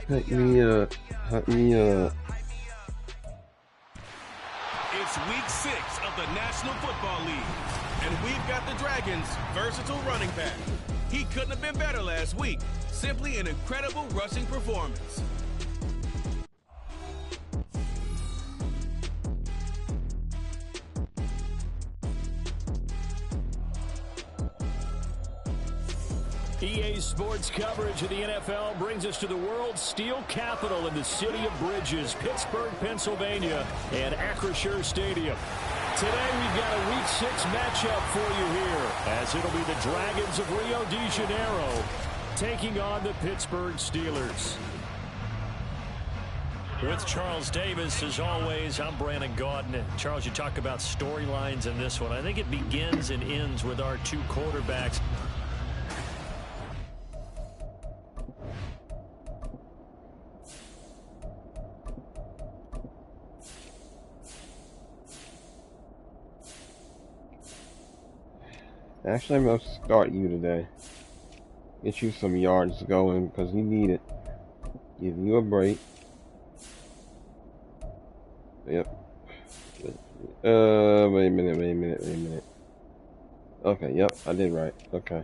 Hit me up. Hit me up. It's week 6 of the National Football League, and we've got the Dragons' versatile running back. He couldn't have been better last week. Simply an incredible rushing performance. EA Sports coverage of the NFL brings us to the world's steel capital in the city of Bridges, Pittsburgh, Pennsylvania, and Acrisure Stadium. Today we've got a Week 6 matchup for you here, as it'll be the Dragons of Rio de Janeiro taking on the Pittsburgh Steelers. With Charles Davis, as always, I'm Brandon Gaudin. Charles, you talk about storylines in this one. I think it begins and ends with our two quarterbacks. Actually, I'm going to start you today. Get you some yards going because you need it. Give you a break. Yep. Wait a minute. Okay, yep, I did right. Okay.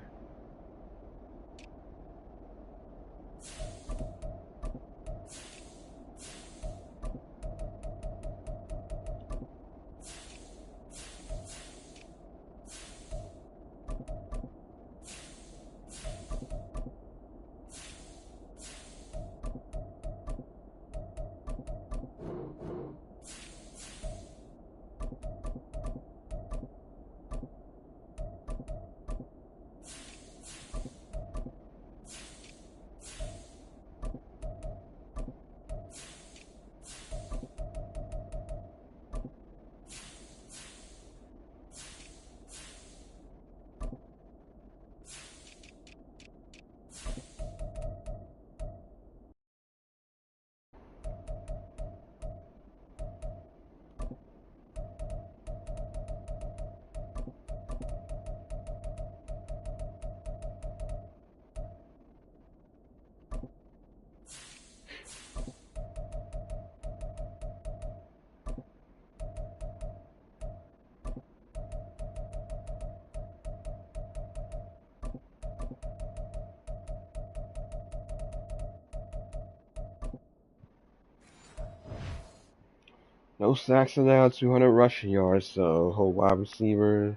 No sacks allowed, 200 rushing yards, so whole wide receiver.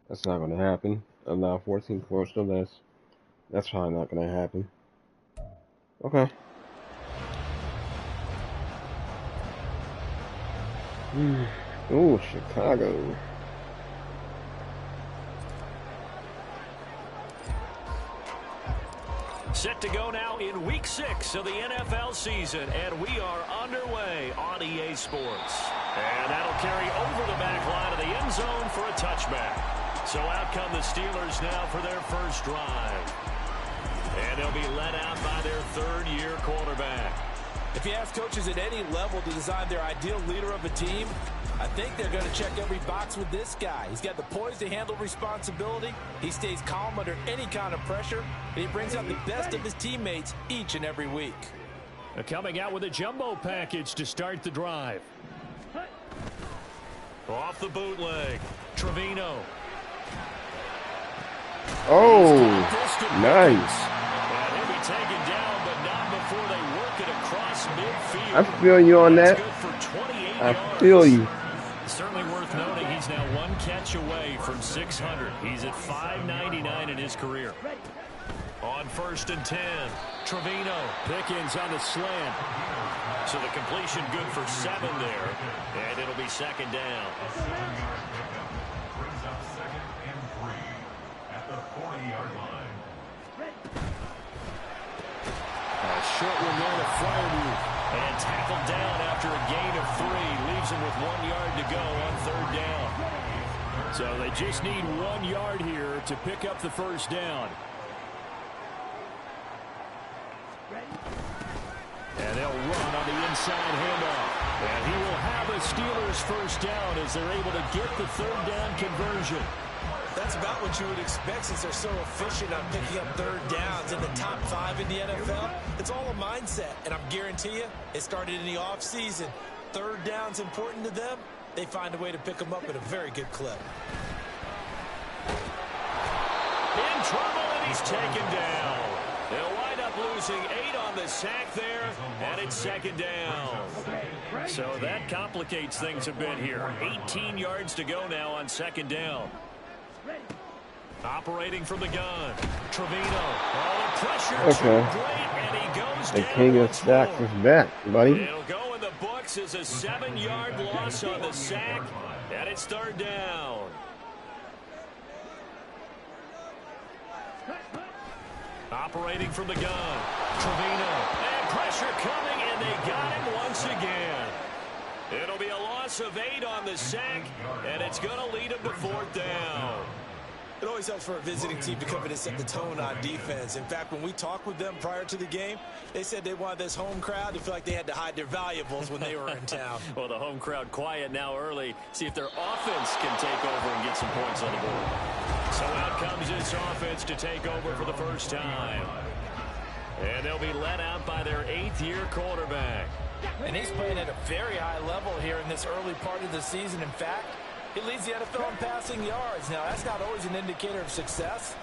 That's not going to happen. Allow 14 points or less. That's probably not going to happen. Okay. Ooh, Chicago. Set to go now in Week 6 of the NFL season, and we are underway on EA Sports. And that'll carry over the back line of the end zone for a touchback. So out come the Steelers now for their first drive. And they'll be led out by their third-year quarterback. If you ask coaches at any level to design their ideal leader of a team, I think they're going to check every box with this guy. He's got the poise to handle responsibility. He stays calm under any kind of pressure. And he brings out the best of his teammates each and every week. Coming out with a jumbo package to start the drive. Off the bootleg, Trevino. Oh, nice. And he'll be taken down, but not before they work it across midfield. I feel you on that. I feel you. Certainly worth noting he's now one catch away from 600. He's at 599 in his career. On 1st and 10, Trevino. Pickens on the slant. So the completion good for 7 there. And it'll be second down. Brings up 2nd and 3 at the 40-yard line. A short one there to Fryermuth. And tackled down after a gain of 3. Leaves him with 1 yard to go on 3rd down. So they just need 1 yard here to pick up the first down. And they'll run on the inside handoff. And he will have a Steelers first down as they're able to get the 3rd down conversion. That's about what you would expect since they're so efficient on picking up third downs in the top 5 in the NFL. It's all a mindset, and I'm guarantee you it started in the offseason. Third down's important to them. They find a way to pick them up at a very good clip. In trouble, and he's taken down. They'll wind up losing 8 on the sack there, and it's second down. So that complicates things a bit here. 18 yards to go now on second down. Operating from the gun, Trevino. Oh, the pressure too great, and he goes the down. king of sacks is back, buddy. It'll go in the books as a 7-yard loss on the sack, and it's third down. Operating from the gun, Trevino. And pressure coming, and they got him once again. It'll be a loss of 8 on the sack, and it's going to lead them to fourth down. It always helps for a visiting team to come in and set the tone on defense. In fact, when we talked with them prior to the game, they said they wanted this home crowd to feel like they had to hide their valuables when they were in town. Well, the home crowd quiet now early. See if their offense can take over and get some points on the board. So out comes this offense to take over for the first time. And they'll be led out by their 8th-year quarterback. And he's playing at a very high level here in this early part of the season. In fact, he leads the NFL in passing yards. Now, that's not always an indicator of success,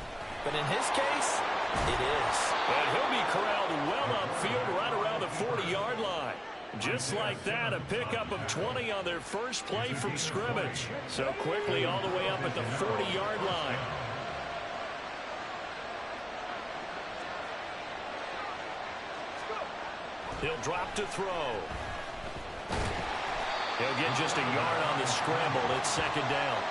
but in his case, it is. And he'll be corralled well upfield right around the 40-yard line. Just like that, a pickup of 20 on their first play from scrimmage. So quickly all the way up at the 40-yard line. He'll drop to throw. He'll get just a yard on the scramble. It's second down.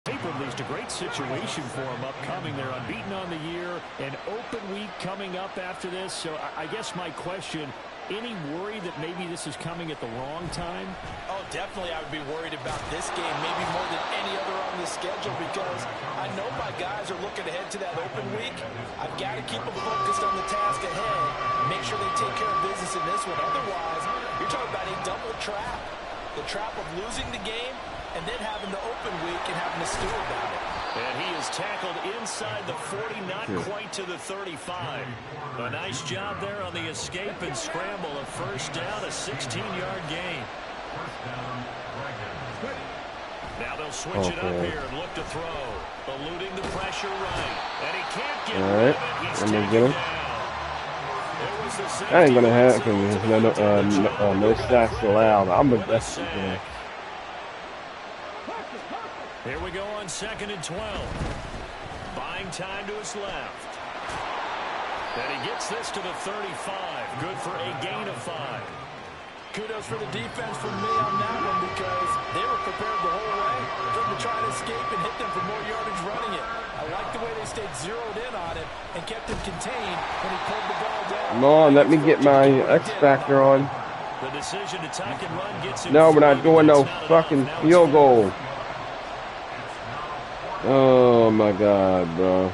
Paper leads to great situation for him upcoming. They're unbeaten on the year. An open week coming up after this. So I guess my question, any worry that maybe this is coming at the wrong time? Oh, definitely I would be worried about this game, maybe more than any other on the schedule, because I know my guys are looking ahead to that open week. I've got to keep them focused on the task ahead, make sure they take care of business in this one. Otherwise, you're talking about a double trap. The trap of losing the game and then having the open week and having to stew about it. And he is tackled inside the 40, not quite to the 35. A nice job there on the escape and scramble. A first down, a 16-yard gain. Now they'll switch it up here and look to throw. Eluding the pressure right. And he can't get rid of it. He's taken down. That ain't gonna happen. There's no sacks allowed. I'm a best. Here we go on 2nd and 12. Buying time to his left. And he gets this to the 35. Good for a gain of 5. Kudos for the defense from me on that one, because they were prepared the whole way for them to try to escape and hit them for more yardage running it. I like the way they stayed zeroed in on it and kept him contained when he pulled the ball down. Come on, let me get my X Factor on. The decision to tuck and run gets him. No, we're not doing no fucking field goal. Oh my God, bro.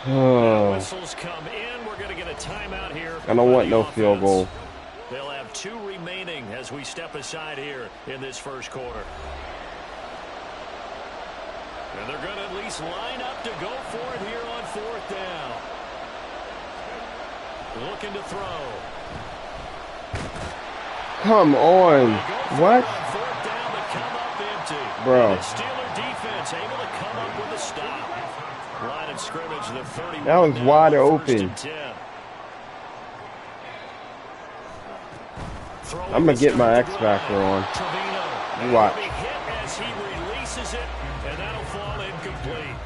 Oh. Whistles come in. We're going to get a timeout here. I don't want no field goal. They'll have 2 remaining as we step aside here in this first quarter. And they're going to at least line up to go for it here on 4th down. Looking to throw. Come on. What? 4th down to come up empty. Bro. And the Steeler defense able to come up with a stop. Line of scrimmage, the 31. That was wide open. I'm going to get my X Factor on. You watch. As he releases it, and that'll fall incomplete.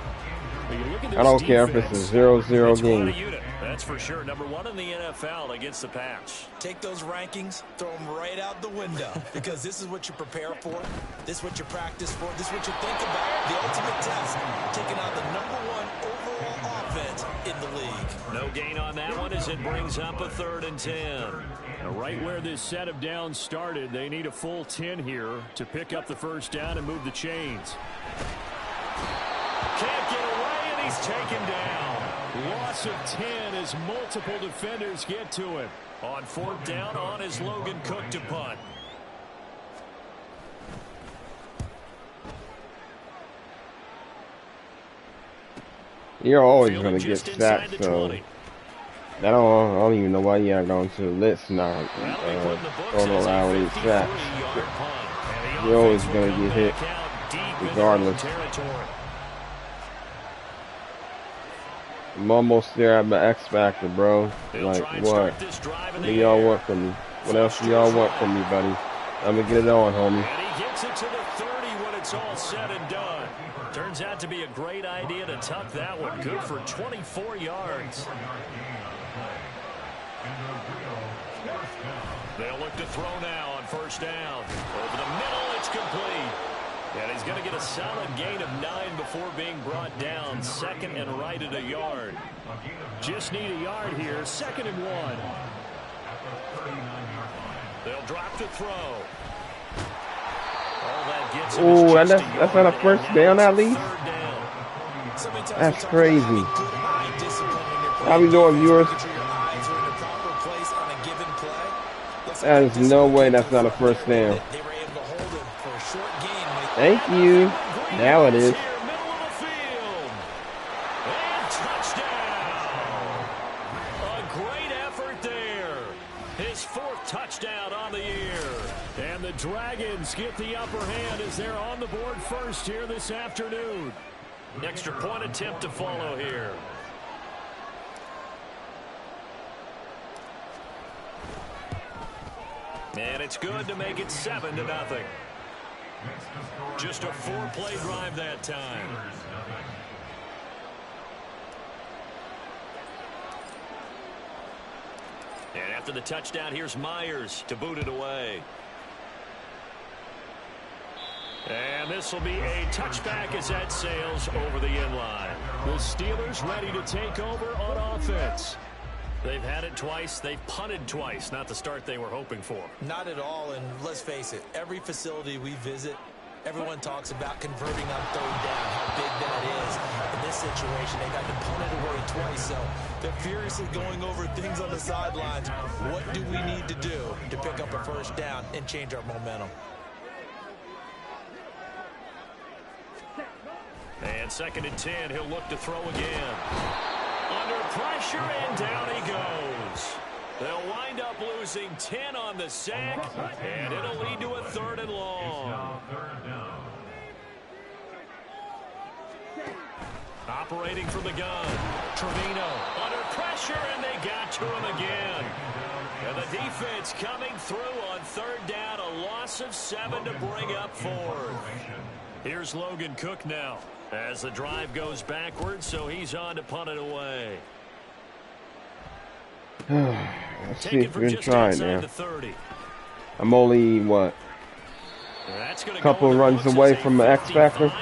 I don't care if it's a 0-0 game. That's for sure. Number 1 in the NFL against the pass. Take those rankings, throw them right out the window, because this is what you prepare for. This is what you practice for. This is what you think about. The ultimate test, taking out the number 1 overall offense in the league. No gain on that one as it brings up a 3rd and 10. Now, right where this set of downs started, they need a full 10 here to pick up the first down and move the chains. Can't get away, and he's taken down. Loss of 10 as multiple defenders get to him. On 4th down, on is Logan Cook to punt. You're always going to get sacked, so I don't even know why you're going to the list now. Throwing around with these sacks. You're always going to get hit, regardless. I'm almost there at my X Factor, bro. Like, what? What do y'all want from me? What else do y'all want from me, buddy? I'm going to get it on, homie. And he gets it to the 30 when it's all said and done. Turns out to be a great idea to tuck that one. Good for 24 yards. They'll look to throw now on 1st down. Over the middle, it's complete. And he's going to get a solid gain of 9 before being brought down. 2nd and right at a yard. Just need a yard here. 2nd and 1. They'll drop to throw. Oh, that's not a 1st down at least? That's crazy. How we doing, viewers? There's no way that's not a 1st down. Thank you. Now it is. A great effort there. His 4th touchdown on the year. And the Dragons get the upper hand as they're on the board first here this afternoon. Extra point attempt to follow here. And it's good to make it 7-0. Just a 4-play drive that time. And after the touchdown, here's Myers to boot it away. And this will be a touchback as that sails over the inline. The Steelers ready to take over on offense. They've had it twice. They've punted twice. Not the start they were hoping for. Not at all, and let's face it, every facility we visit, everyone talks about converting on 3rd down, how big that is. In this situation, they've had to punt it away twice, so they're furiously going over things on the sidelines. What do we need to do to pick up a 1st down and change our momentum? And 2nd and 10, he'll look to throw again. Under pressure, and down he goes. They'll wind up losing 10 on the sack, and it'll lead to a 3rd and long. Operating from the gun, Trevino under pressure, and they got to him again. And the defense coming through on 3rd down, a loss of 7 to bring up 4th. Here's Logan Cook now as the drive goes backwards, so he's on to punt it away. Let's see if we can try it now. I'm only, what, a couple runs away from the X Factor.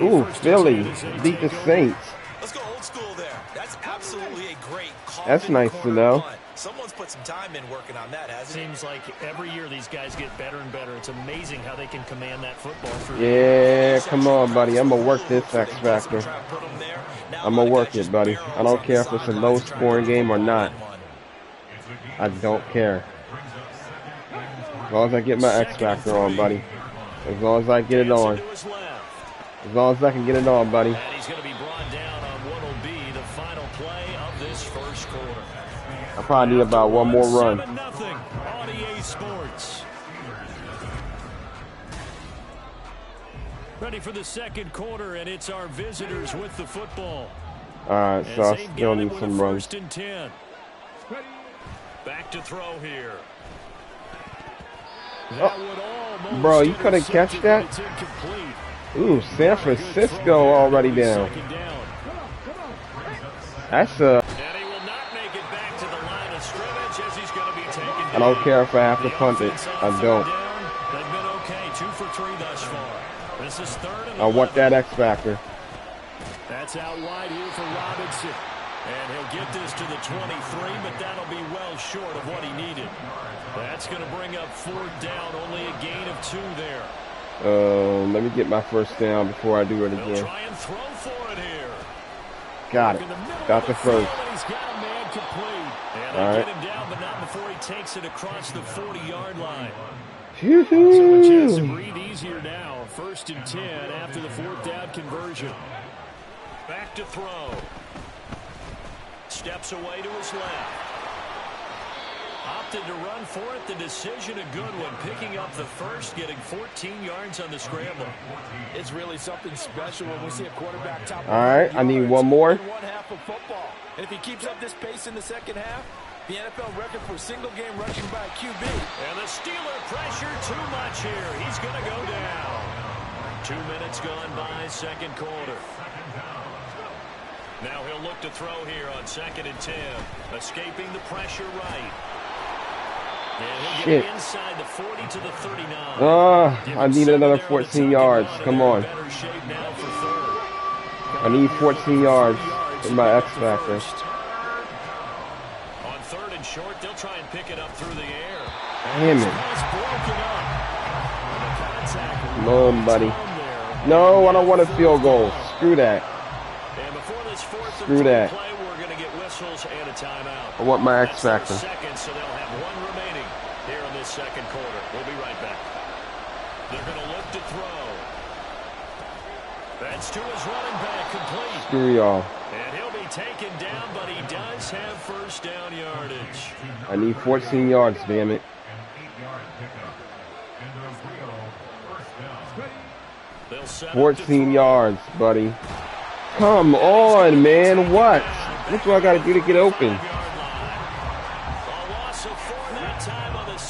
Ooh, Philly beat the Saints. Let's go old school there. That's absolutely a great call. That's nice to know. Someone's put some time in working on that, hasn't it? Seems like every year these guys get better and better. It's amazing how they can command that football through. Yeah, come on, buddy. I'm going to work this X Factor. I'm going to work it, buddy. I don't care if it's a low-scoring game or not. I don't care. As long as I get my X Factor on, buddy. As long as I get it on. As long as I can get it on, buddy. And he's going to be brought down on what will be the final play of this 1st quarter. I probably need about one more run. 7-0 on EA Sports. Ready for the 2nd quarter, and it's our visitors with the football. All right, so I still need some runs. 1st and 10. Back to throw here. Oh, bro, you couldn't catch that? Ooh, San Francisco already down. That's a... I don't care if I have to punt it. I don't. I want that X Factor. That's out wide here for Robinson. And he'll get this to the 23, but that'll be well short of what he needed. That's going to bring up 4th down, only a gain of 2 there. Let me get my 1st down before I do it again. They'll try and throw for it here. Got it. Got the first. He's got a man complete. And they get him down, but not before he takes it across the 40-yard line. So a chance to breathe easier now. 1st and 10 after the 4th down conversion. Back to throw. Steps away to his left. Opted to run for it. The decision a good one. Picking up the first, getting 14 yards on the scramble. It's really something special when we see a quarterback top. All right, I need one more. One half of football. And if he keeps up this pace in the second half, the NFL record for single-game rushing by a QB. And the Steeler pressure too much here. He's going to go down. 2 minutes gone by, second quarter. Now he'll look to throw here on 2nd and 10. Escaping the pressure right. And he'll get inside the 40 to the 39. I need another 14 yards. Come on. I need 14 yards in my X Factor. On 3rd and short, they'll try and pick it up through the air. Damn it. Come on, buddy. No, I don't want a field goal. Screw that. Screw that. We're going to get whistles and a timeout. I want my X Factor. Seconds, so they'll have one remaining here in this second quarter. We'll be right back. They're going to look to throw. That's to his running back, complete. Screw y'all. And he'll be taken down, but he does have 1st down yardage. I need 14 yards, damn it. 14 yards, buddy. Come on, man. What? What do I got to do to get open?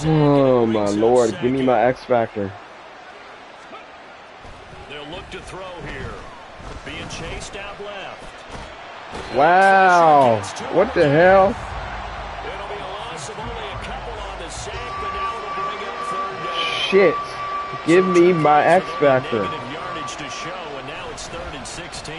Oh, my Lord. Give me my X Factor. They'll look to throw here. Being chased out left. Wow. What the hell? It'll be a loss of only a couple on the sack, but now it'll bring up 3rd down. Shit. Give me my X Factor. Negative yardage to show, and now it's 3rd and 16.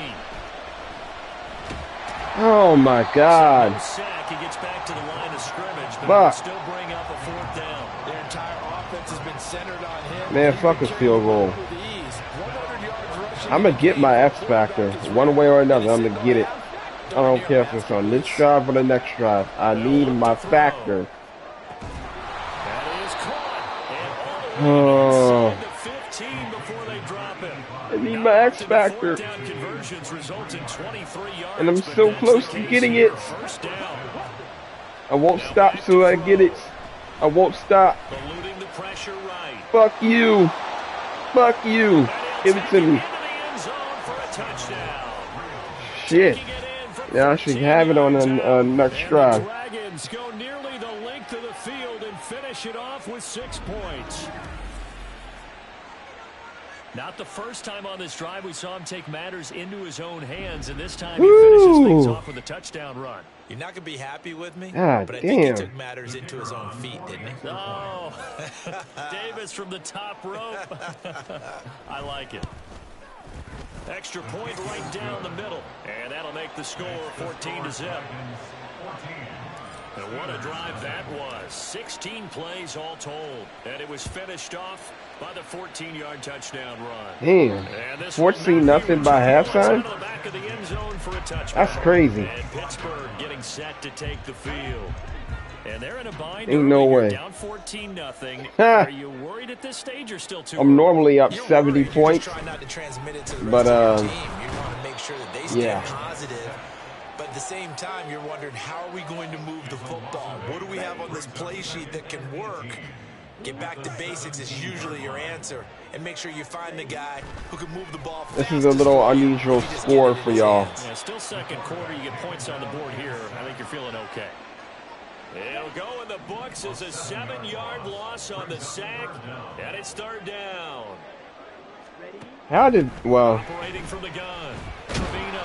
Oh my God. Sack, he gets back to the line of scrimmage, but Fuck. still bring up a 4th down. Their entire offense has been centered on him. Man, fuck a field goal. I'm going to get my X Factor. One way or another, I'm going to get it. I don't care if it's on this drive or the next drive. I need my factor. That is caught. And Oh. inside the 15 before they drop him. I need my X Factor. And I'm so close to getting it. I won't stop till I get it. I won't stop. Fuck you. Fuck you. Give it to me. Shit. Yeah, I should have it on the next drive. Dragons go nearly the length of the field and finish it off with 6 points. Not the first time on this drive we saw him take matters into his own hands, and this time he finishes things off with a touchdown run. You're not going to be happy with me, God, but I damn. think he took matters into his own feet, didn't he? Oh, Davis from the top rope. I like it. Extra point right down the middle, and that'll make the score 14-0. And what a drive that was. 16 plays all told, and it was finished off by the 14-yard touchdown run. Damn. 14-0 by halftime? That's crazy. And Pittsburgh getting set to take the field. And they're in a bind. Ain't no way. Down 14-0. Are you worried at this stage or still too I'm normally up You're 70 worried. points. You're just trying not to transmit it to the But, rest of your team. You want to make sure that they stay yeah. positive. But at the same time, you're wondering, how are we going to move the football? What do we have on this play sheet that can work? Get back to basics is usually your answer. And make sure you find the guy who can move the ball fast. This is a little unusual score for y'all. Yeah, still second quarter. You get points on the board here. I think you're feeling okay. It'll go in the books as a 7-yard loss on the sack, and it's 3rd down. How did, well, Operating from the gun, Trevino.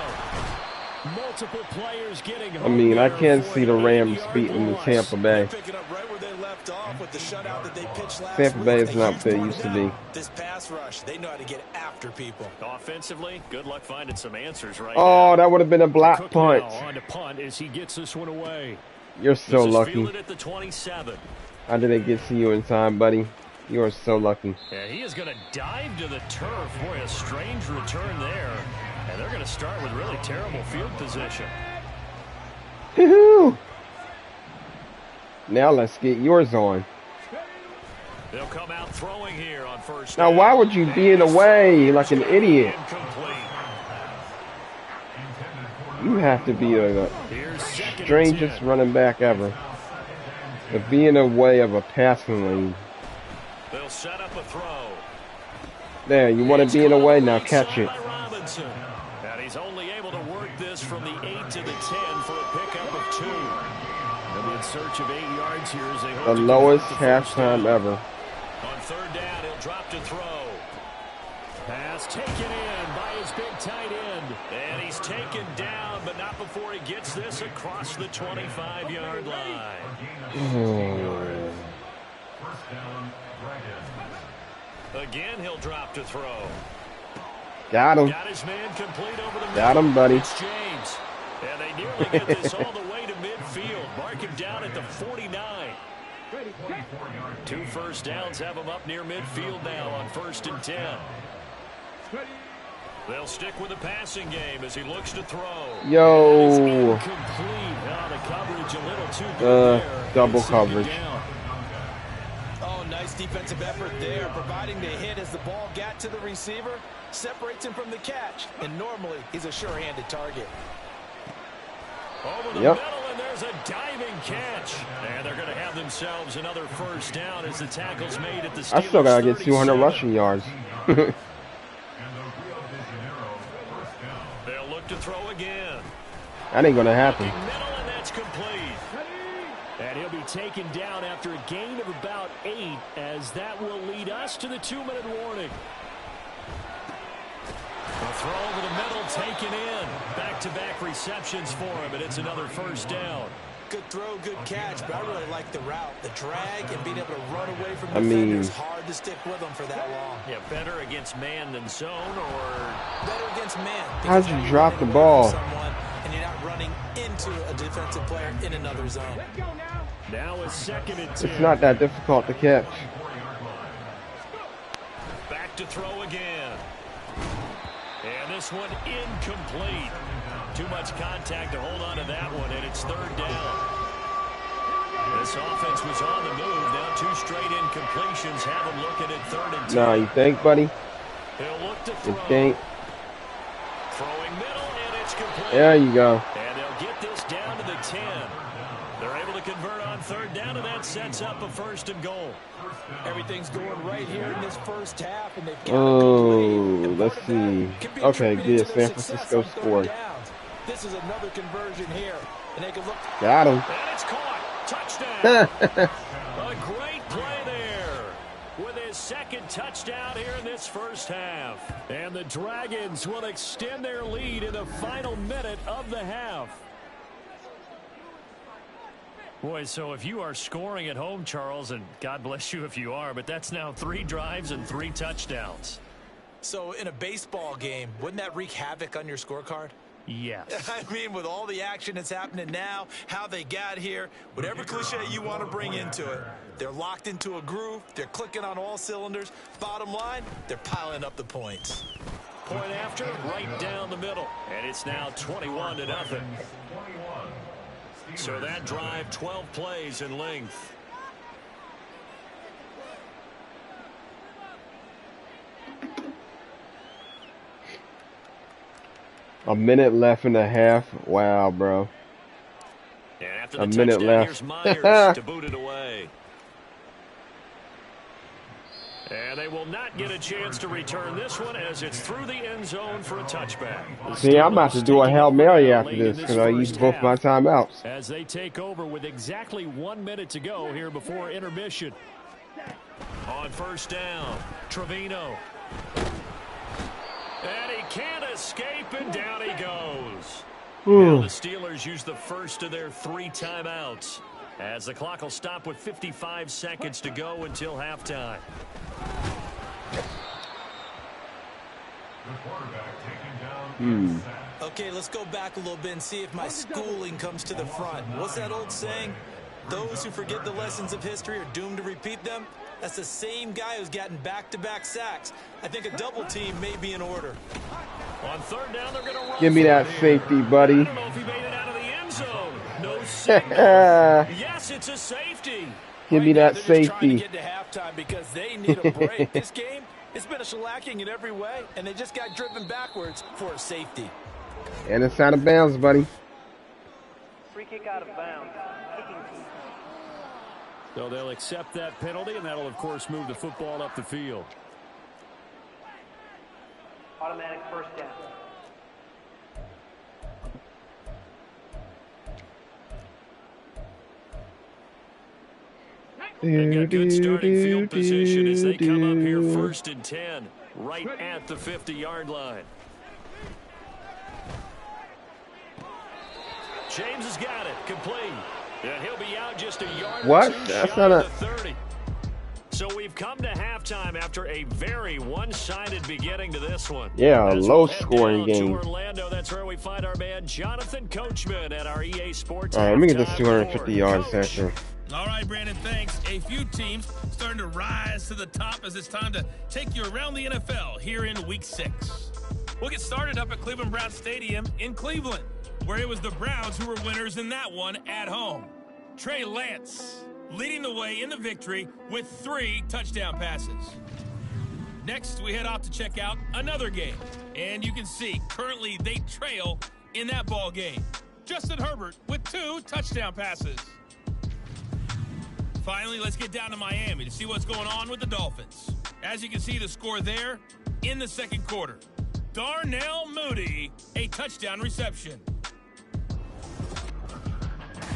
Multiple players getting I mean, I can't see the Rams beating Tampa Bay. Picking up right where they left off with the shutout that they pitched last Tampa Bay week. is not what they used to be. This pass rush, they know how to get after people. Offensively, good luck finding some answers right Oh, now. that would have been a block Cook punt. now on to punt as he gets this one away. You're so This is lucky. fielded at the 27. How did they get to you in time, buddy? You are so lucky. Yeah, he is going to dive to the turf. Boy, a strange return there. And they're going to start with really terrible field position. Woohoo! Now let's get yours on. They'll come out throwing here on first. Now, why would you be in the way like an idiot? You have to be the strangest running back ever to be in the way of a passing lane. They'll set up a throw. There, you want to be in the way, now catch it. And he's only able to work this from the 8 to the 10 for a pickup of 2. They'll be in search of 8 yards here as they hope the lowest halftime ever. On third down, he'll drop to throw. Pass taken in by his big tight end. And he's taken down, but not before he gets this across the 25-yard line. Again, he'll drop to throw. Got him. Got his man complete over the middle. Got him, buddy. It's James. And they nearly get this all the way to midfield. Mark him down at the 49. 2 first downs have him up near midfield now on 1st and 10. They'll stick with the passing game as he looks to throw. Yo. The coverage a little too good there. Double coverage. Oh, nice defensive effort there, providing the hit as the ball got to the receiver, separates him from the catch, and normally he's a sure-handed target. Over the middle, and there's a diving catch. And they're going to have themselves another first down as the tackle's made at the Steelers. I still got to get 200 rushing yards. They'll look to throw again. That ain't going to happen. Middle, and that's complete. And he'll be taken down after a gain of about 8, as that will lead us to the 2-minute warning. A throw over the middle taken in. Back-to-back receptions for him, and it's another first down. Good throw, good catch, but I really like the route. The drag and being able to run away from defenders, hard to stick with them for that long. Yeah, better against man than zone, or better against man. How'd you drop the ball? And you're not running into a defensive player in another zone. Now it's 2nd and 10. It's not that difficult to catch. Back to throw again. And this one incomplete. Too much contact to hold on to that one, and it's 3rd down. This offense was on the move. Now 2 straight incompletions have them looking at 3rd and 10. Nah, you think, buddy? He'll look to throw. You think? Throwing middle, and it's complete. There you go. And they'll get this down to the 10. They're able to convert on 3rd down, and that sets up a 1st and goal. Everything's going right here in this first half, and they've got let's see. Okay, good. San Francisco scored. This is another conversion here, and they can look. Got him. And it's caught. Touchdown. A great play there with his 2nd touchdown here in this first half. And the Dragons will extend their lead in the final minute of the half. Boy, so if you are scoring at home, Charles, and God bless you if you are, but that's now 3 drives and 3 touchdowns. So in a baseball game, wouldn't that wreak havoc on your scorecard? Yes. I mean, with all the action that's happening now, how they got here, whatever cliche you want to bring into it, they're locked into a groove, they're clicking on all cylinders. Bottom line, they're piling up the points. Point after, right down the middle. And it's now 21-0. So that drive, 12 plays in length. A minute left in the half. Wow, bro. And after the a minute left. Here's Myers to boot it away. And they will not get a chance to return this one as it's through the end zone for a touchback. See, I'm about to do a Hail Mary after this because I used both my timeouts. As they take over with exactly 1 minute to go here before intermission. On first down, Trevino. And he can't escape, and down he goes. Now the Steelers use the first of their 3 timeouts as the clock will stop with 55 seconds to go until halftime. Okay, let's go back a little bit and see if my schooling comes to the front. What's that old saying? Those who forget the lessons of history are doomed to repeat them. That's the same guy who's gotten back-to-back sacks. I think a double team may be in order. On third down, they're going to run. Give me that safety, buddy. I don't know if he made it out of the end zone. No signal. Yes, it's a safety. Give me that They're just trying to safety. get to halftime because they need a break. This game, it's been a shellacking in every way, and they just got driven backwards for a safety. And it's out of bounds, buddy. Free kick out of bounds. Kicking team. So they'll accept that penalty, and that'll, of course, move the football up the field. Automatic first down. They've got good starting field position as they come up here 1st and 10, right at the 50-yard line. James has got it, complete. And he'll be out just a yard What? or two That's shy not of a... the 30. So we've come to halftime after a very one-sided beginning to this one. Yeah, a As low-scoring we'll head down game. to Orlando, that's where we find our man Jonathan Coachman at our EA Sports. All right, let me get this halftime 250 report. yard Coach. session. All right, Brandon, thanks. A few teams starting to rise to the top as it's time to take you around the NFL here in Week 6. We'll get started up at Cleveland Browns Stadium in Cleveland, where it was the Browns who were winners in that one at home. Trey Lance leading the way in the victory with 3 touchdown passes. Next, we head off to check out another game. And you can see currently they trail in that ball game. Justin Herbert with 2 touchdown passes. Finally, let's get down to Miami to see what's going on with the Dolphins. As you can see, the score there in the second quarter. Darnell Mooney, a touchdown reception.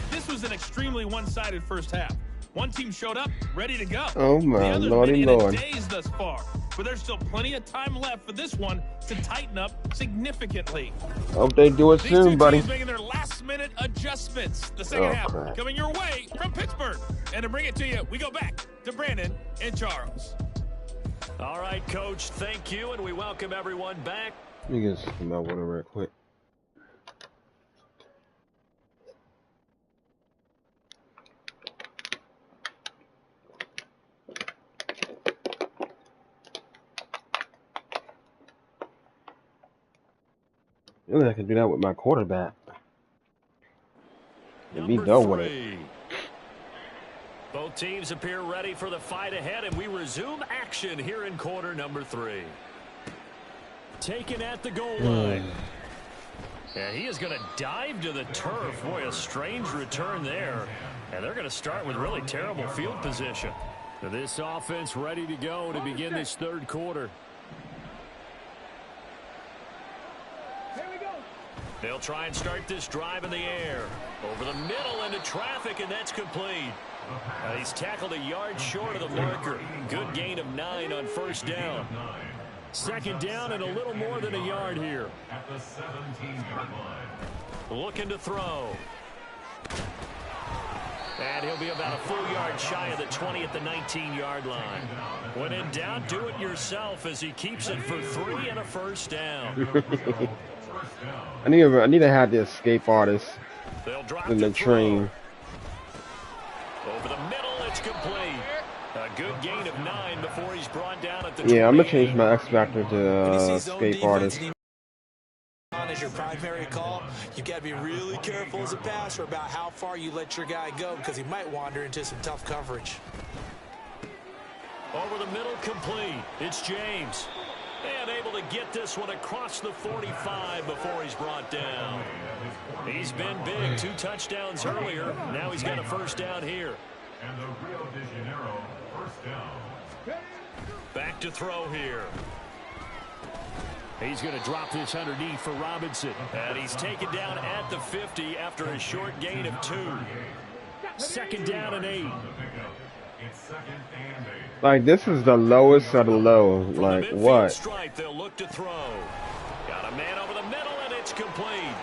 This was an extremely one-sided first half. One team showed up, ready to go. Oh, my the other's lordy been in lord. a daze thus far, but there's still plenty of time left for this one to tighten up significantly. Hope they do it These soon, two buddy. teams making their last-minute adjustments. The second half crap. coming your way from Pittsburgh. And to bring it to you, we go back to Brandon and Charles. All right, Coach, thank you, and we welcome everyone back. Let me get some water real quick. Really, I can do that with my quarterback. And be done with it. Both teams appear ready for the fight ahead, and we resume action here in quarter number 3. Taken at the goal line. And he is going to dive to the turf. Boy, a strange return there. And they're going to start with really terrible field position. This offense ready to go to begin this third quarter. They'll try and start this drive in the air. Over the middle into traffic, and that's complete. He's tackled a yard short of the marker. Good gain of 9 on first down. Second down and a little more than a yard here. At the 17-yard line. Looking to throw. And he'll be about a full yard shy of the 20 at the 19-yard line. When in doubt, do it yourself as he keeps it for 3 and a first down. I need to have the escape artist They'll drop in the to throw. train. Over the middle, it's complete. A good gain of 9 before he's brought down at the Yeah, I'm gonna 28. change my X Factor to escape artist. As your primary call, you got to be really careful as a passer about how far you let your guy go because he might wander into some tough coverage. Over the middle, complete. It's James. And able to get this one across the 45 before he's brought down. He's been big. 2 touchdowns earlier. Now he's got a first down here. And the Rio de Janeiro first down. Back to throw here. He's going to drop this underneath for Robinson. And he's taken down at the 50 after a short gain of 2. Second down and 8. It's second and 8. Like, this is the lowest of the low. From Like, the midfield what? stripe, they'll look to throw. Got a man over the middle, and it's complete.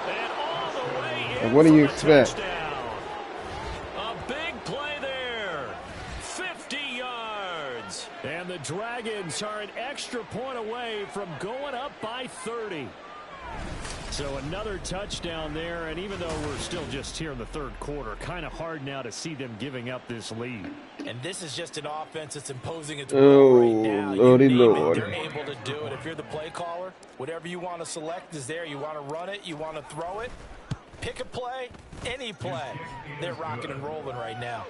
And all the way in What do for you the expect? touchdown. A big play there. 50 yards. And the Dragons are an extra point away from going up by 30. So another touchdown there, and even though we're still just here in the third quarter, kind of hard now to see them giving up this lead. And this is just an offense that's imposing its Oh, will right now. You Lordy name it, Lord. they're able to do it. If you're the play caller, Whatever you want to select is there. You want to run it, you want to throw it. Pick a play, any play. They're rocking and rolling right now.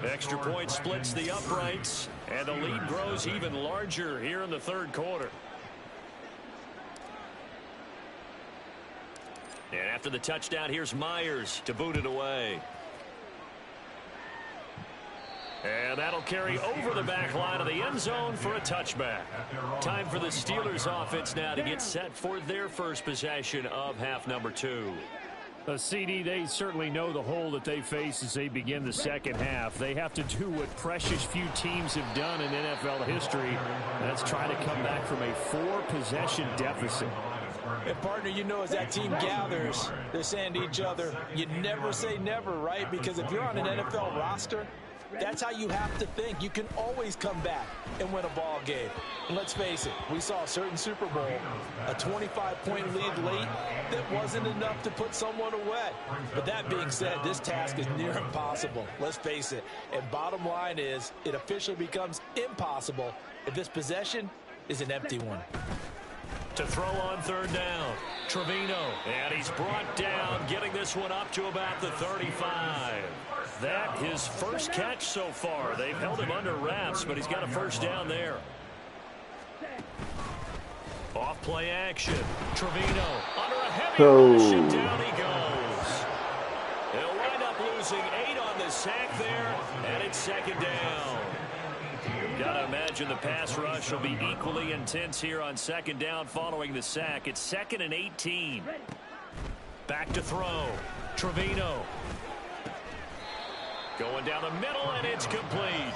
Extra point splits the uprights, and the lead grows even larger here in the third quarter. And after the touchdown, here's Myers to boot it away. And that'll carry over the back line of the end zone for a touchback. Time for the Steelers offense now to get set for their first possession of half number 2. CD, they certainly know the hole that they face as they begin the second half. They have to do what precious few teams have done in NFL history. That's try to come back from a 4-possession deficit. And partner, you know, as that team gathers, they're saying to each other, you never say never, right? Because if you're on an NFL roster, that's how you have to think. You can always come back and win a ball game. And let's face it, we saw a certain Super Bowl, a 25-point lead late that wasn't enough to put someone away. But that being said, this task is near impossible. Let's face it. And bottom line is, it officially becomes impossible if this possession is an empty one. To throw on third down, Trevino, and he's brought down, getting this one up to about the 35. That his first catch so far. They've held him under wraps, but he's got a first down there. Off play action. Trevino under a heavy rush, and down he goes. He'll wind up losing 8 on the sack there, and it's second down. Got to imagine the pass rush will be equally intense here on second down following the sack. It's 2nd and 18. Back to throw. Trevino. Going down the middle, and it's complete.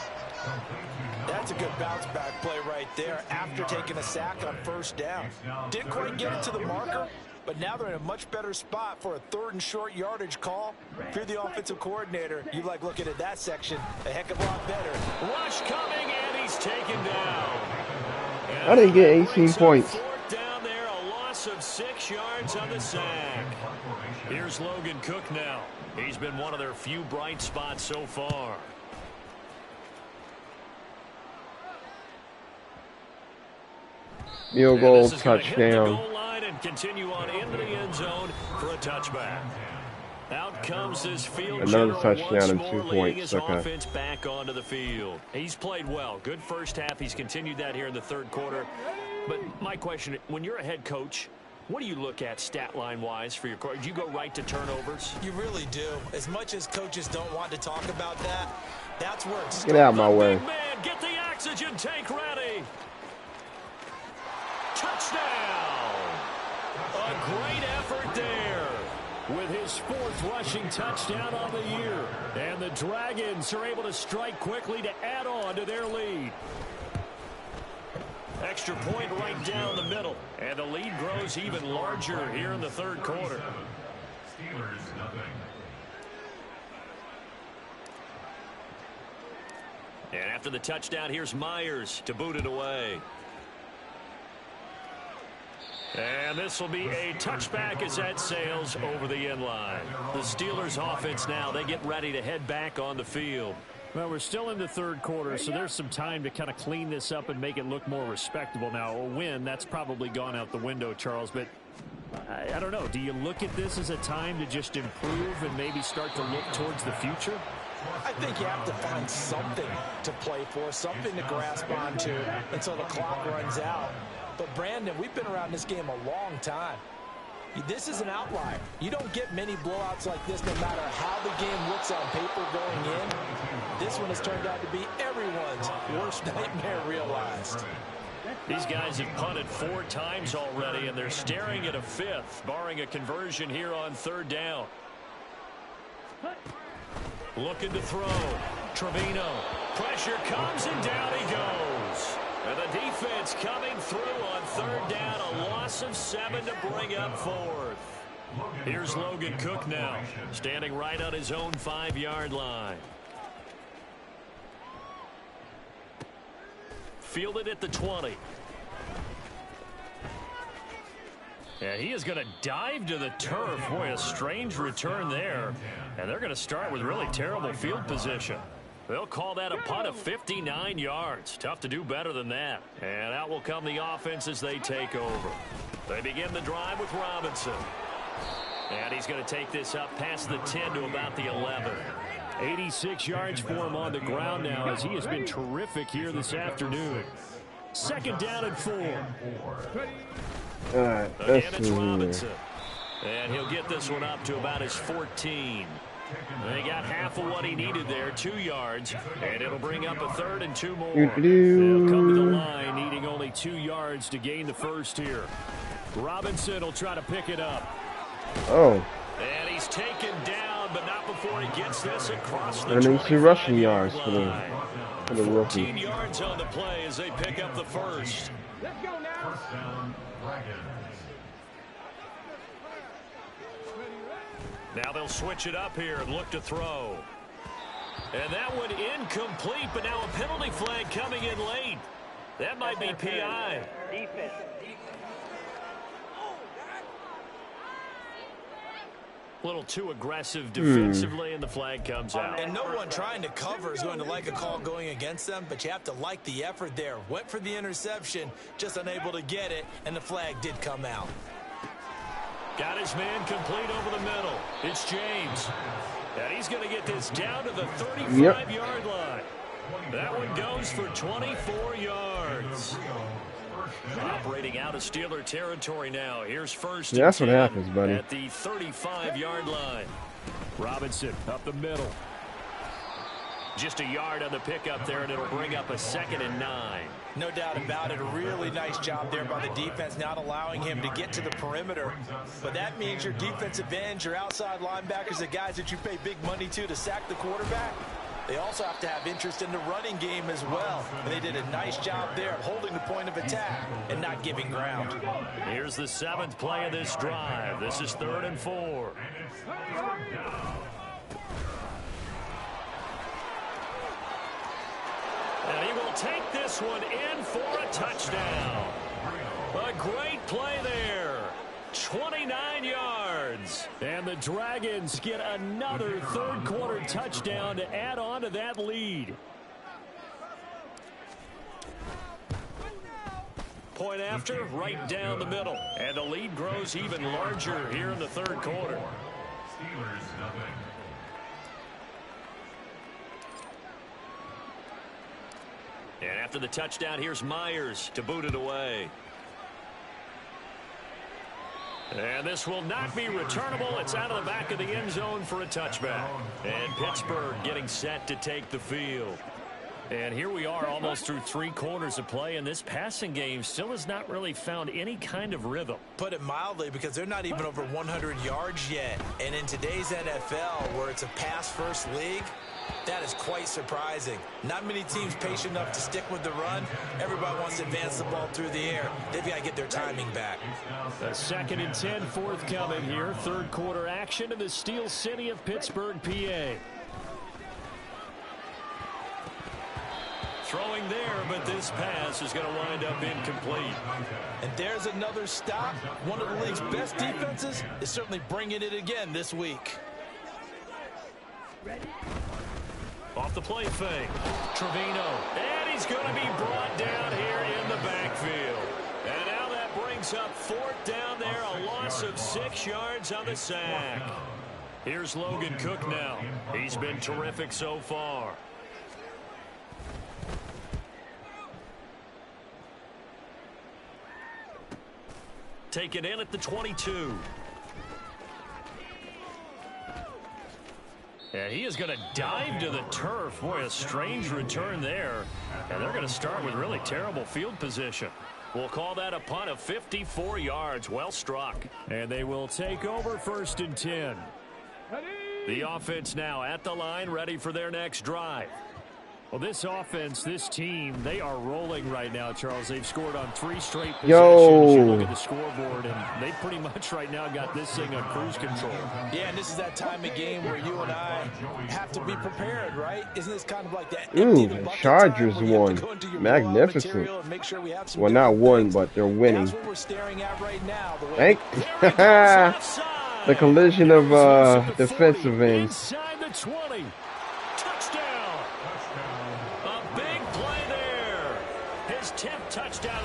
That's a good bounce back play right there after taking a sack on first down. Didn't quite get it to the marker, but now they're in a much better spot for a 3rd and short yardage call. If you're the offensive coordinator, you like looking at that section a heck of a lot better. Rush coming, and he's taken down. I didn't get 18 points. Down there, a loss of 6 yards on the sack. Here's Logan Cook now. He's been one of their few bright spots so far. Field goal, touchdown. Goal line and continue on into the end zone for a touchback. Out comes this field. Another touchdown and 2 points. His offense back onto the field. He's played well. Good first half. He's continued that here in the third quarter. But my question, when you're a head coach, what do you look at stat line wise for your coach? Do you go right to turnovers? You really do. As much as coaches don't want to talk about that, that's where it's Get out of my way. Big man, get the oxygen tank ready. Touchdown. A great effort there. With his 4th rushing touchdown on the year. And the Dragons are able to strike quickly to add on to their lead. Extra point right down the middle. And the lead grows even larger here in the third quarter. Steelers nothing. And after the touchdown, here's Myers to boot it away. And this will be a touchback as that sails over the end line. The Steelers offense now, they get ready to head back on the field. Well, we're still in the third quarter, so there's some time to kind of clean this up and make it look more respectable. Now, a win, that's probably gone out the window, Charles, but I don't know. Do you look at this as a time to just improve and maybe start to look towards the future? I think you have to find something to play for, something to grasp onto until the clock runs out. But, Brandon, we've been around this game a long time. This is an outlier. You don't get many blowouts like this no matter how the game looks on paper going in. This one has turned out to be everyone's worst nightmare realized. These guys have punted 4 times already, and they're staring at a 5th, barring a conversion here on third down. Looking to throw. Trevino. Pressure comes, and down he goes. And the defense coming through on third down. A loss of 7 to bring up 4th. Here's Logan Cook now, standing right on his own 5-yard line. Fielded at the 20. Yeah, he is going to dive to the turf. Boy, a strange return there. And they're going to start with really terrible field position. They'll call that a punt of 59 yards. Tough to do better than that. And out will come the offense as they take over. They begin the drive with Robinson. And he's going to take this up past the 10 to about the 11. 86 yards for him on the ground now as he has been terrific here this afternoon. Second down and 4. All right, Again, it's Robinson. And he'll get this one up to about his 14. They got half of what he needed there, 2 yards, and it'll bring up a 3rd and 2 more. They'll come to the line, needing only 2 yards to gain the first here. Robinson will try to pick it up. Oh. And he's taken down, but not before he gets this across the 22 rushing yards for line. the 14 rookie. yards on the play as they pick up the first. Let's go now. First down, Dragons. Now they'll switch it up here and look to throw. And that one incomplete, but now a penalty flag coming in late. That might be PI. Defense. A little too aggressive defensively, and the flag comes out. And no one trying to cover is going to like a call going against them, but you have to like the effort there. Went for the interception, just unable to get it, and the flag did come out. Got his man complete over the middle. It's James. And he's going to get this down to the 35-yard line. That one goes for 24 yards. Operating out of Steeler territory now. Here's first. Yeah, that's what happens, buddy. At the 35-yard line. Robinson up the middle. Just a yard on the pickup there, and it'll bring up a 2nd and 9. No doubt about it. A really nice job there by the defense, not allowing him to get to the perimeter. But that means your defensive ends, your outside linebackers, the guys that you pay big money to sack the quarterback, they also have to have interest in the running game as well. And they did a nice job there of holding the point of attack and not giving ground. Here's the 7th play of this drive. This is 3rd and 4. And he will take this one in for a touchdown. A great play there. 29 yards. And the Dragons get another third-quarter touchdown to add on to that lead. Point after, right down the middle. And the lead grows even larger here in the 3rd quarter. Steelers nothing. And after the touchdown, here's Myers to boot it away. And this will not be returnable. It's out of the back of the end zone for a touchback. And Pittsburgh getting set to take the field. And here we are almost through 3 quarters of play, and this passing game still has not really found any kind of rhythm. Put it mildly, because they're not even over 100 yards yet. And in today's NFL, where it's a pass-first league, that is quite surprising. Not many teams patient enough to stick with the run. Everybody wants to advance the ball through the air. They've got to get their timing back. A 2nd and 10 forthcoming here. 3rd quarter action in the Steel City of Pittsburgh, PA. Throwing there, but this pass is going to wind up incomplete. And there's another stop. One of the league's best defenses is certainly bringing it again this week. Off the play fake. Trevino. And he's going to be brought down here in the backfield. And now that brings up 4th down there. A loss of 6 yards on the sack. Here's Logan Cook now. He's been terrific so far. Taken in at the 22. And he is going to dive to the turf. Boy, a strange return there. And they're going to start with really terrible field position. We'll call that a punt of 54 yards. Well struck. And they will take over 1st and 10. The offense now at the line, ready for their next drive. Well, this offense, this team, they are rolling right now, Charles. They've scored on 3 straight possessions. You look at the scoreboard, and they pretty much right now got this thing on cruise control. Yeah, and this is that time of game where you and I have to be prepared, right? Isn't this kind of like that? Ooh, the Chargers won. Magnificent. Sure we well, not won, but they're winning. That's what we're staring at right now. The collision of defensive ends. Inside the 20. Touchdown.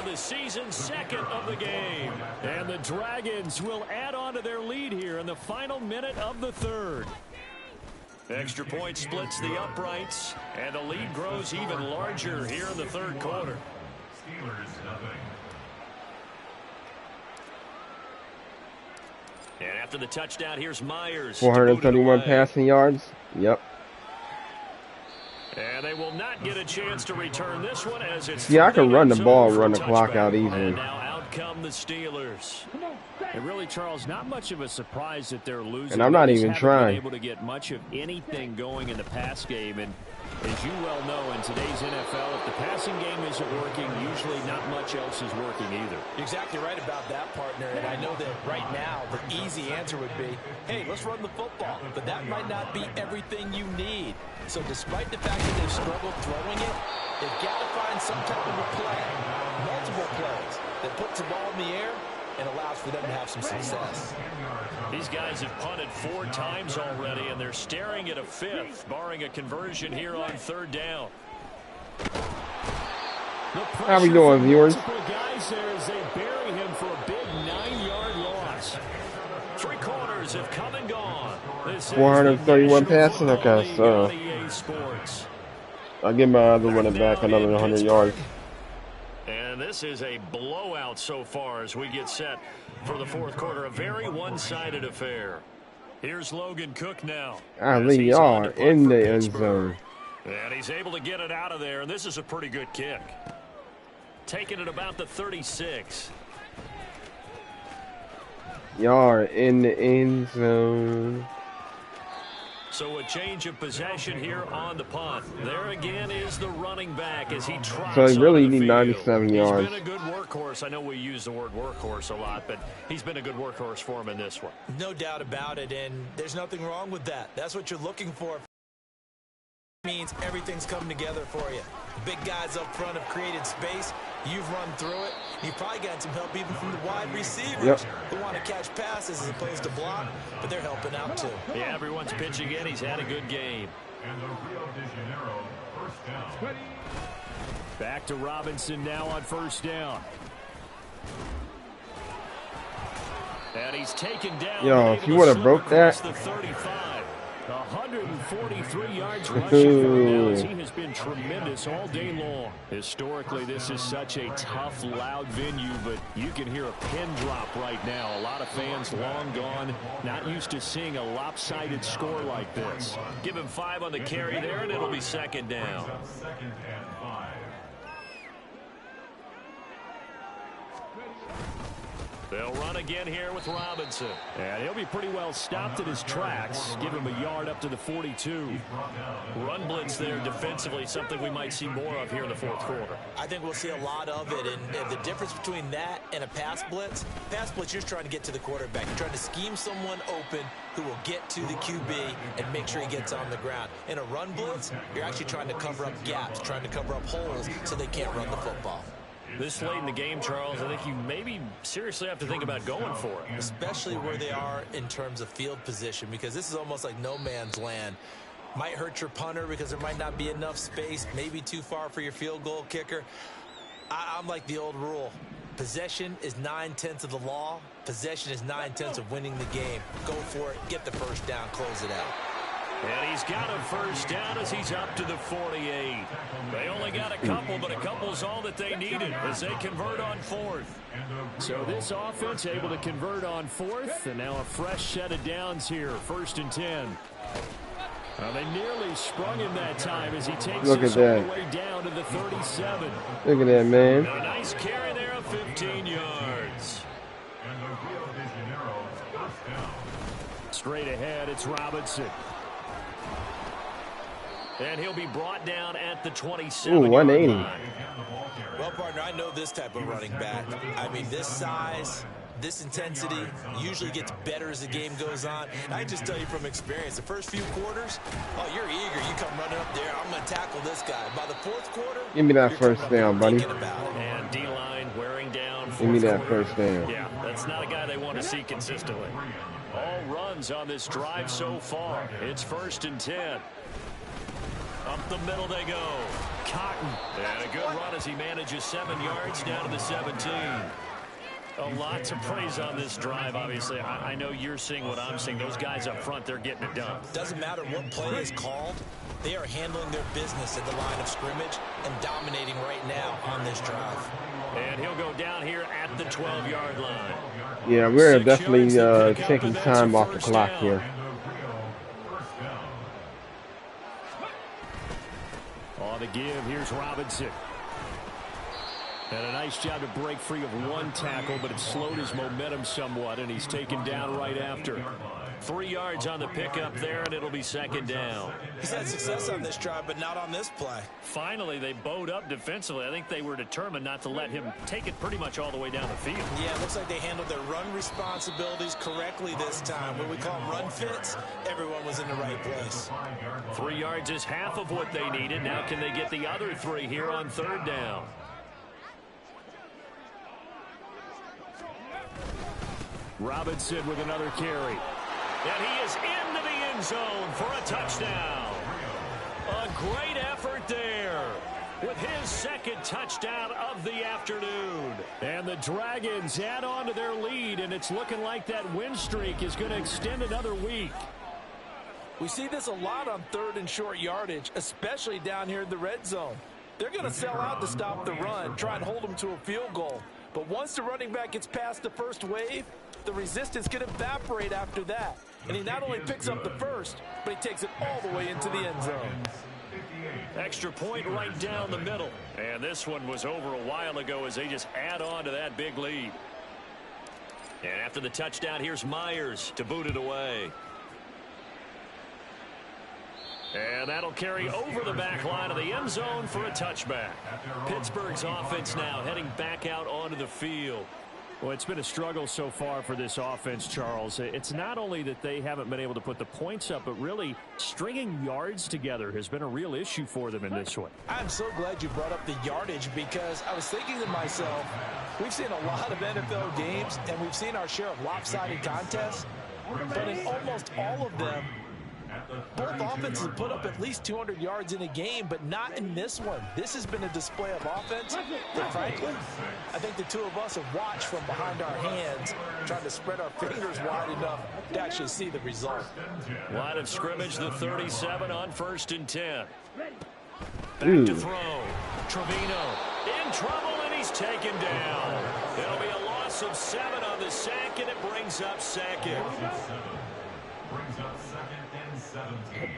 the season's second of the game. And the Dragons will add on to their lead here in the final minute of the third. Extra point splits the uprights, and the lead grows even larger here in the third quarter. Steelers nothing. And after the touchdown, here's Myers. 431 passing yards. Yep. And they will not get a chance to return this one as it's... Yeah, I can run the ball and run the clock out easily. And now out come the Steelers. And really, Charles, not much of a surprise that they're losing. And I'm not even Been trying. able to get much of anything going in the pass game. And as you well know, in today's NFL, if the passing game isn't working, usually not much else is working either. Exactly right about that, partner. And I know that right now the easy answer would be, hey, let's run the football. But that might not be everything you need. So despite the fact that they've struggled throwing it, they've got to find some type of a play, multiple plays, that puts the ball in the air and allows for them to have some success. These guys have punted 4 times already, and they're staring at a 5th, barring a conversion here on 3rd down. How we doing, viewers? Guys there as they bury him for a big 9-yard loss. 3 quarters have come and gone. 431 passing. Okay, so I'll give my other running back another 100 yards. And this is a blowout so far as we get set for the 4th quarter. A very one-sided affair. Here's Logan Cook now. Ali, y'all are in the end zone. And he's able to get it out of there, and this is a pretty good kick. Taking it about the 36. Y'all are in the end zone. So a change of possession here on the punt. There again is the running back as he trots. So he really needs 97 yards. He's been a good workhorse. I know we use the word workhorse a lot, but he's been a good workhorse for him in this one. No doubt about it, and there's nothing wrong with that. That's what you're looking for. Means everything's coming together for you. The big guys up front have created space. You've run through it. You've probably got some help even from the wide receivers who want to catch passes as opposed to block, but they're helping out too. Yeah, everyone's pitching in. He's had a good game. And the Rio de Janeiro first down. Back to Robinson now on 1st down. And he's taken down. Yo, if you would have broke that. The 35. 143 yards rushing for him now as he has been tremendous all day long. Historically, this is such a tough, loud venue, but you can hear a pin drop right now. A lot of fans long gone, not used to seeing a lopsided score like this. Give him 5 on the carry there, and it'll be 2nd down. 2nd and 5. They'll run again here with Robinson. And he'll be pretty well stopped at his tracks. Give him a yard up to the 42. Run blitz there defensively, something we might see more of here in the 4th quarter. I think we'll see a lot of it. And the difference between that and a pass blitz, you're just trying to get to the quarterback. You're trying to scheme someone open who will get to the QB and make sure he gets on the ground. In a run blitz, you're actually trying to cover up gaps, trying to cover up holes so they can't run the football. This late in the game, Charles, I think you maybe seriously have to think about going for it. Especially where they are in terms of field position, because this is almost like no man's land. Might hurt your punter because there might not be enough space, maybe too far for your field goal kicker. I'm like the old rule. Possession is 9/10 of the law. Possession is 9/10 of winning the game. Go for it, get the first down, close it out. And he's got a first down as he's up to the 48. They only got a couple, but a couple's all that they needed as they convert on 4th. So this offense able to convert on 4th, and now a fresh set of downs here, 1st and 10. They nearly sprung him that time as he takes it all the way down to the 37. Look at that, man. A nice carry there of 15 yards. And the Rio de Janeiro first down. Straight ahead, it's Robinson. And he'll be brought down at the 27. Ooh, 180. Well, partner, I know this type of running back. I mean, this size, this intensity usually gets better as the game goes on. And I just tell you from experience, the first few quarters, oh, you're eager. You come running up there. I'm going to tackle this guy. By the 4th quarter, give me that first down, buddy. And D-line wearing down. Give me that first down. Yeah, that's not a guy they want to see consistently. All runs on this drive so far. It's 1st and 10. Up the middle they go. Cotton. And a good run as he manages 7 yards down to the 17. A lot to praise on this drive, obviously. I know you're seeing what I'm seeing. Those guys up front, they're getting it done. Doesn't matter what play is called. They are handling their business at the line of scrimmage and dominating right now on this drive. And he'll go down here at the 12-yard line. Yeah, we're definitely taking time off the clock here. On the give, here's Robinson. And a nice job to break free of one tackle, but it slowed his momentum somewhat, and he's taken down right after. 3 yards on the pickup there, and it'll be second down. He's had success on this drive, but not on this play. Finally, they bowed up defensively. I think they were determined not to let him take it pretty much all the way down the field. Yeah, it looks like they handled their run responsibilities correctly this time. What we call run fits, everyone was in the right place. 3 yards is half of what they needed. Now can they get the other 3 here on third down? Robinson with another carry. And he is into the end zone for a touchdown. A great effort there with his second touchdown of the afternoon. And the Dragons add on to their lead, and it's looking like that win streak is going to extend another week. We see this a lot on third and short yardage, especially down here in the red zone. They're going to sell out to stop the run, try and hold them to a field goal. But once the running back gets past the first wave, the resistance can evaporate after that. And he not only picks up the first, but he takes it all the way into the end zone. Extra point right down the middle. And this one was over a while ago as they just add on to that big lead. And after the touchdown, here's Myers to boot it away. And that'll carry over the back line of the end zone for a touchback. Pittsburgh's offense now heading back out onto the field. Well, it's been a struggle so far for this offense, Charles. It's not only that they haven't been able to put the points up, but really stringing yards together has been a real issue for them in this one. I'm so glad you brought up the yardage because I was thinking to myself, we've seen a lot of NFL games and we've seen our share of lopsided contests, but in almost all of them, both offenses put up at least 200 yards in a game, but not in this one. This has been a display of offense that, frankly, I think the two of us have watched from behind our hands, trying to spread our fingers wide enough to actually see the result. Line of scrimmage, the 37 on 1st and 10. Back to throw. Trevino in trouble, and he's taken down. It'll be a loss of 7 on the sack, and it brings up second. Brings up 2nd and 17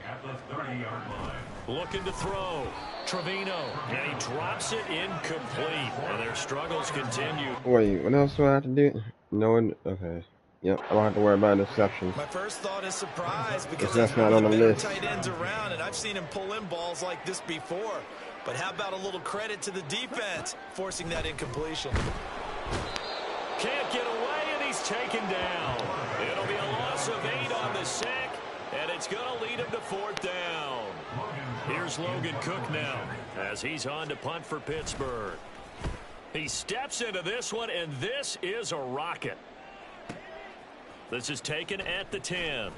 at the 30-yard line. Looking to throw. Trevino, and he drops it incomplete. And their struggles continue. Wait, what else do I have to do? No one? Okay. Yep, I don't have to worry about interceptions. My first thought is surprise because that's not on the list. Tight ends around, and I've seen him pull in balls like this before. But how about a little credit to the defense forcing that incompletion? Can't get away, and he's taken down. It'll be a loss of 8 on the sack, and it's going to lead him to 4th down. Here's Logan Cook now as he's on to punt for Pittsburgh. He steps into this one, and this is a rocket. This is taken at the 10.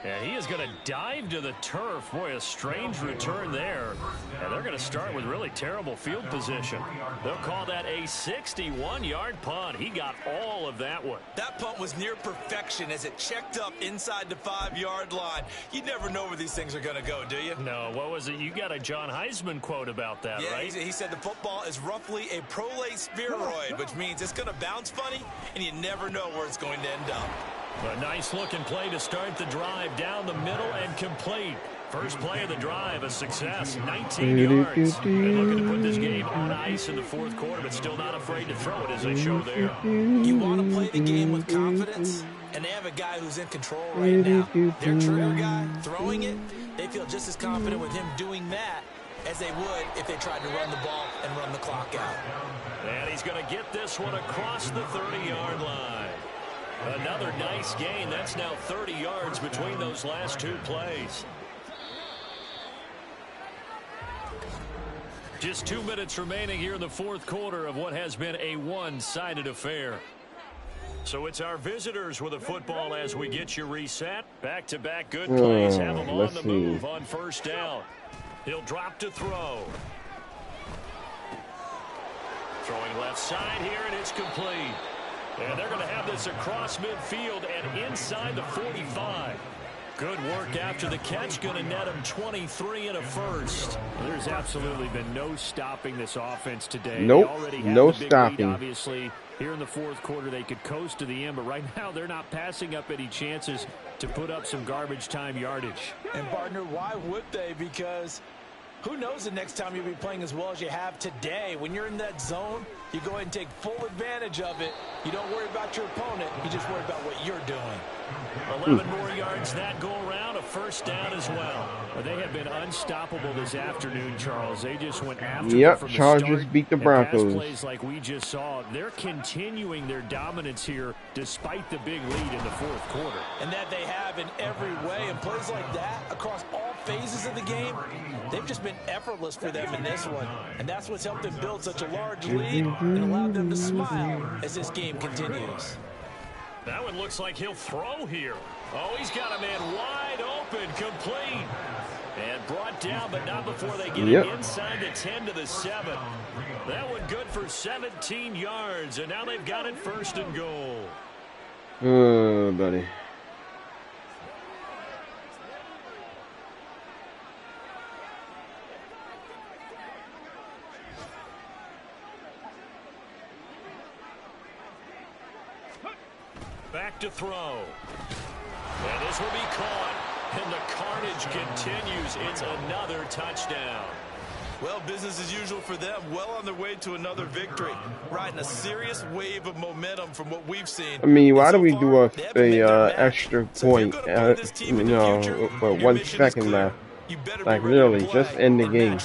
And he is going to dive to the turf. Boy, a strange return there. And they're going to start with really terrible field position. They'll call that a 61-yard punt. He got all of that one. That punt was near perfection as it checked up inside the 5-yard line. You never know where these things are going to go, do you? No, what was it? You got a John Heisman quote about that, yeah, right? He said the football is roughly a prolate spheroid, which means it's going to bounce funny, and you never know where it's going to end up. A nice-looking play to start the drive down the middle and complete. First play of the drive, a success, 19 yards. They're looking to put this game on ice in the 4th quarter, but still not afraid to throw it as they show there. You want to play the game with confidence, and they have a guy who's in control right now. Their trigger guy throwing it, they feel just as confident with him doing that as they would if they tried to run the ball and run the clock out. And he's going to get this one across the 30-yard line. Another nice gain. That's now 30 yards between those last 2 plays. Just 2 minutes remaining here in the 4th quarter of what has been a one-sided affair. So it's our visitors with the football as we get you reset. Back-to-back good plays have them on the move on 1st down. He'll drop to throw. Throwing left side here, and it's complete. And they're going to have this across midfield and inside the 45. Good work after the catch. Going to net him 23 and a first. There's absolutely been no stopping this offense today. Nope, They already have no the big stopping. lead, obviously, here in the fourth quarter, they could coast to the end, but right now they're not passing up any chances to put up some garbage time yardage. And, partner, why would they? Because who knows the next time you'll be playing as well as you have today. When you're in that zone, you go ahead and take full advantage of it. You don't worry about your opponent. You just worry about what you're doing. 11 more yards that go around, a first down as well. They have been unstoppable this afternoon, Charles. They just went after them from the Chargers start. beat the And Broncos. pass plays like we just saw, they're continuing their dominance here despite the big lead in the fourth quarter. And that they have in every way. And plays like that across all phases of the game, they've just been effortless for them in this one. And that's what's helped them build such a large lead and allowed them to smile as this game continues. That one looks like he'll throw here. Oh, he's got a man wide open, complete. And brought down, but not before they get it inside the 10 to the 7. That one good for 17 yards, and now they've got it first and goal. Oh, buddy. Back to throw. And this will be caught. And the carnage continues. It's another touchdown. Well, business as usual for them. Well on their way to another victory. Riding a serious wave of momentum from what we've seen. I mean, why do we do a extra point? You know, with 1 second left. Like, really, just end the game.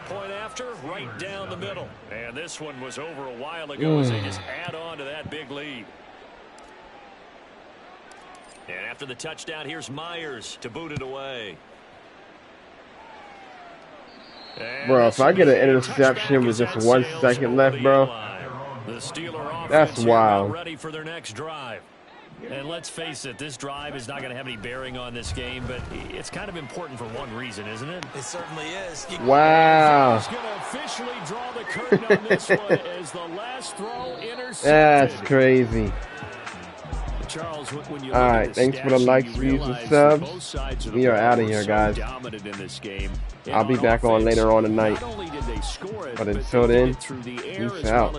Point after, right down the middle. And this one was over a while ago as they just add on to that big lead. And after the touchdown, here's Myers to boot it away. And bro, if I get an interception with just 1 second left, bro, that's wild. Ready for their next drive. And let's face it, this drive is not going to have any bearing on this game, but it's kind of important for one reason, isn't it? It certainly is. Wow. He's going to officially draw the curtain on this one as the last throw intercepted. That's crazy. Charles, when you all right, thanks for the likes, views, and subs. We are out of here, guys. I'll be back on later on tonight. But until then, peace out.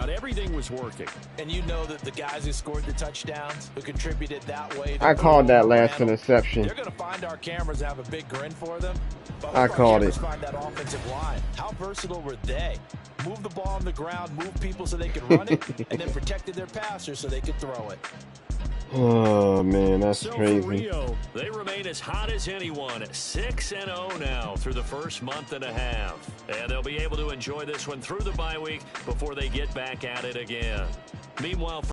Everything was working. And you know that the guys who scored the touchdowns, who contributed that way. I called that last interception. They're going to find our cameras have a big grin for them. I called it. Find that offensive line. How versatile were they? Move the ball on the ground, move people so they could run it, and then protected their passers so they could throw it. Oh, man, that's crazy. For Rio, they remain as hot as anyone, 6-0 now through the first month and a half. And they'll be able to enjoy this one through the bye week before they get back at it again. Meanwhile,